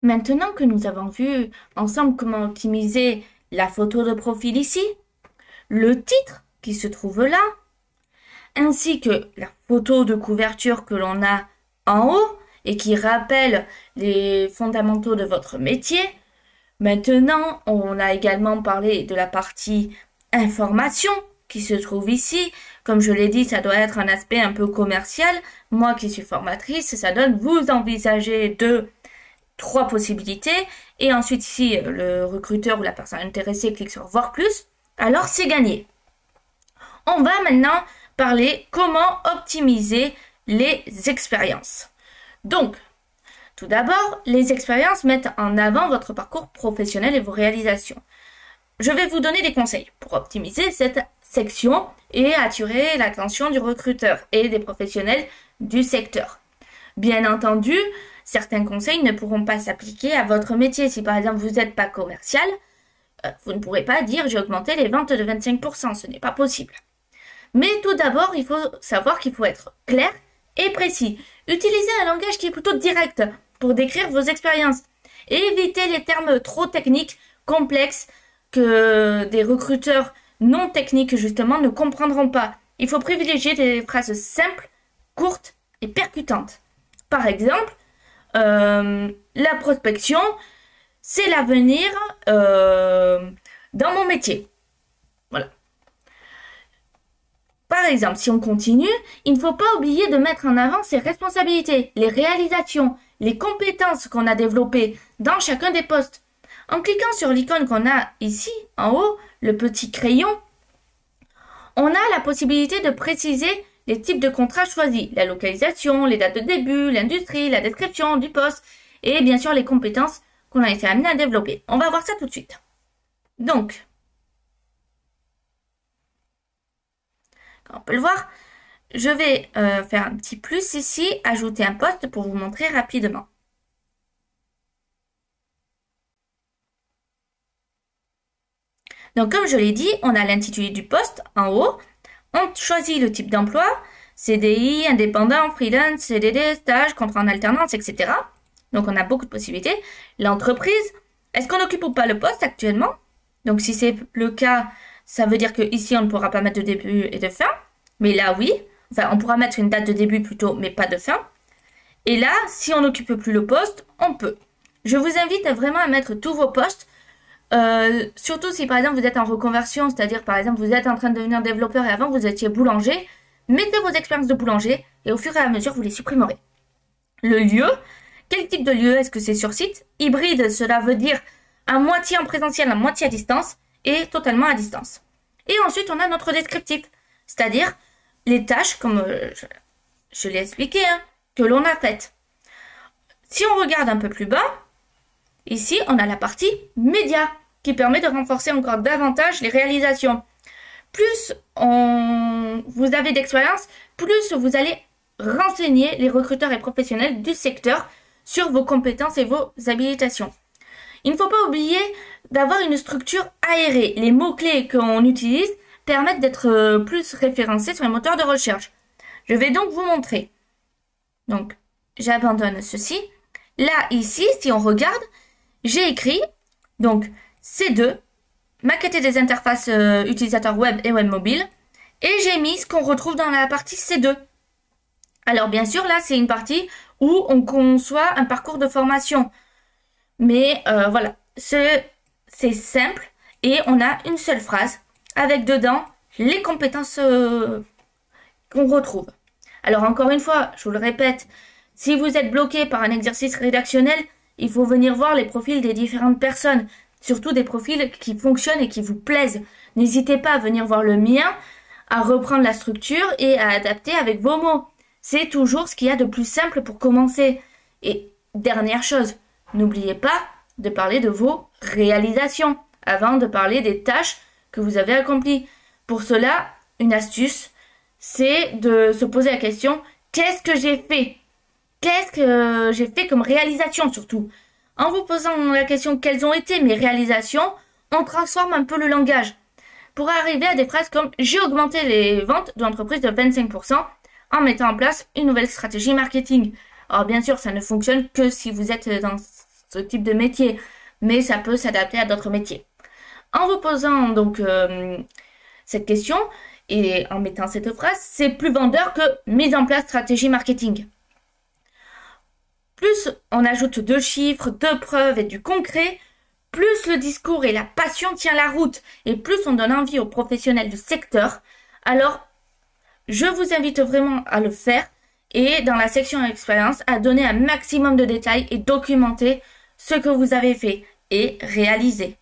Maintenant que nous avons vu ensemble comment optimiser la photo de profil ici, le titre qui se trouve là, ainsi que la photo de couverture que l'on a en haut et qui rappelle les fondamentaux de votre métier, maintenant on a également parlé de la partie information qui se trouve ici. Comme je l'ai dit, ça doit être un aspect un peu commercial. Moi qui suis formatrice, ça donne vous envisagez de 3 possibilités. Et ensuite, si le recruteur ou la personne intéressée clique sur voir plus, alors c'est gagné. On va maintenant parler comment optimiser les expériences. Donc, tout d'abord, les expériences mettent en avant votre parcours professionnel et vos réalisations. Je vais vous donner des conseils pour optimiser cette section et attirer l'attention du recruteur et des professionnels du secteur. Bien entendu, certains conseils ne pourront pas s'appliquer à votre métier. Si par exemple vous n'êtes pas commercial, vous ne pourrez pas dire j'ai augmenté les ventes de 25%, ce n'est pas possible. Mais tout d'abord, il faut savoir qu'il faut être clair et précis. Utilisez un langage qui est plutôt direct pour décrire vos expériences. Et évitez les termes trop techniques, complexes, que des recruteurs non techniques justement ne comprendront pas. Il faut privilégier des phrases simples, courtes et percutantes. Par exemple, la prospection, c'est l'avenir dans mon métier. Voilà. Par exemple, si on continue, il ne faut pas oublier de mettre en avant ses responsabilités, les réalisations, les compétences qu'on a développées dans chacun des postes. En cliquant sur l'icône qu'on a ici, en haut, le petit crayon, on a la possibilité de préciser les types de contrats choisis, la localisation, les dates de début, l'industrie, la description du poste et bien sûr les compétences qu'on a été amené à développer. On va voir ça tout de suite. Donc, comme on peut le voir, je vais faire un petit plus ici, ajouter un poste pour vous montrer rapidement. Donc, comme je l'ai dit, on a l'intitulé du poste en haut. On choisit le type d'emploi, CDI, indépendant, freelance, CDD, stage, contrat en alternance, etc. Donc, on a beaucoup de possibilités. L'entreprise, est-ce qu'on occupe ou pas le poste actuellement? Donc, si c'est le cas, ça veut dire qu'ici, on ne pourra pas mettre de début et de fin. Mais là, oui. Enfin, on pourra mettre une date de début plutôt, mais pas de fin. Et là, si on n'occupe plus le poste, on peut. Je vous invite vraiment à mettre tous vos postes. Surtout si par exemple vous êtes en reconversion, c'est-à-dire par exemple vous êtes en train de devenir développeur et avant vous étiez boulanger, mettez vos expériences de boulanger et au fur et à mesure vous les supprimerez. Le lieu, quel type de lieu? Est-ce que c'est sur site? Hybride, cela veut dire à moitié en présentiel, à moitié à distance et totalement à distance. Et ensuite on a notre descriptif, c'est-à-dire les tâches, comme je l'ai expliqué, que l'on a faites. Si on regarde un peu plus bas, ici on a la partie médias, qui permet de renforcer encore davantage les réalisations. Plus vous avez d'expérience, plus vous allez renseigner les recruteurs et professionnels du secteur sur vos compétences et vos habilitations. Il ne faut pas oublier d'avoir une structure aérée. Les mots-clés qu'on utilise permettent d'être plus référencés sur les moteurs de recherche. Je vais donc vous montrer. Donc, j'abandonne ceci. Là, ici, si on regarde, j'ai écrit, donc, C2, maqueter des interfaces utilisateurs web et web mobile, et j'ai mis ce qu'on retrouve dans la partie C2. Alors bien sûr, là, c'est une partie où on conçoit un parcours de formation. Mais voilà, c'est simple, et on a une seule phrase, avec dedans les compétences qu'on retrouve. Alors encore une fois, je vous le répète, si vous êtes bloqué par un exercice rédactionnel, il faut venir voir les profils des différentes personnes. Surtout des profils qui fonctionnent et qui vous plaisent. N'hésitez pas à venir voir le mien, à reprendre la structure et à adapter avec vos mots. C'est toujours ce qu'il y a de plus simple pour commencer. Et dernière chose, n'oubliez pas de parler de vos réalisations avant de parler des tâches que vous avez accomplies. Pour cela, une astuce, c'est de se poser la question, qu'est-ce que j'ai fait? Qu'est-ce que j'ai fait comme réalisation surtout? En vous posant la question quelles ont été mes réalisations, on transforme un peu le langage pour arriver à des phrases comme « J'ai augmenté les ventes de l'entreprise de 25% en mettant en place une nouvelle stratégie marketing ». Alors bien sûr, ça ne fonctionne que si vous êtes dans ce type de métier, mais ça peut s'adapter à d'autres métiers. En vous posant donc cette question et en mettant cette phrase, c'est plus vendeur que mise en place stratégie marketing. Plus on ajoute de chiffres, de preuves et du concret, plus le discours et la passion tient la route et plus on donne envie aux professionnels du secteur. Alors, je vous invite vraiment à le faire et dans la section expérience, à donner un maximum de détails et documenter ce que vous avez fait et réalisé.